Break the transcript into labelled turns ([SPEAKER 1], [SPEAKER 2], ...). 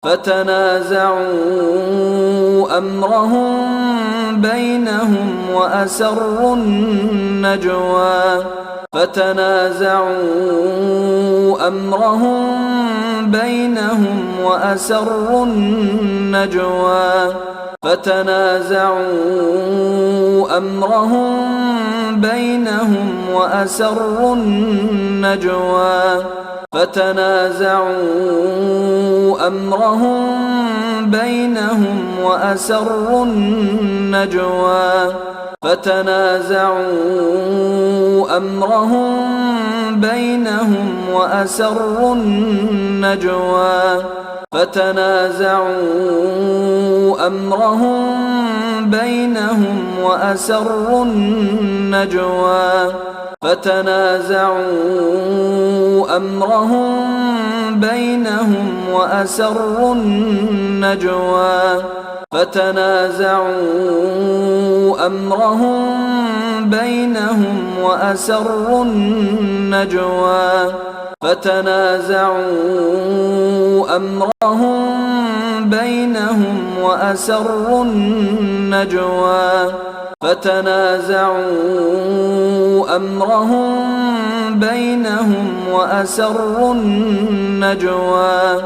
[SPEAKER 1] فتنازعوا أمرهم بينهم وأسروا النجوى فتنازعوا أمرهم بينهم وأسروا النجوى فتنازعوا أمرهم بينهم وأسروا النجوى فتنازعوا أمرهم بينهم وأسروا النجوى فتنازعوا أمرهم بينهم وأسروا النجوى فتنازعوا أمرهم بينهم وأسروا النجوى فتنازعوا أمرهم بينهم وأسروا النجوى فتنازعوا أمرهم بينهم وأسروا النجوى فتنازعوا أمرهم بينهم وأسروا النجوى فتنازعوا أمرهم بينهم وأسروا النجوى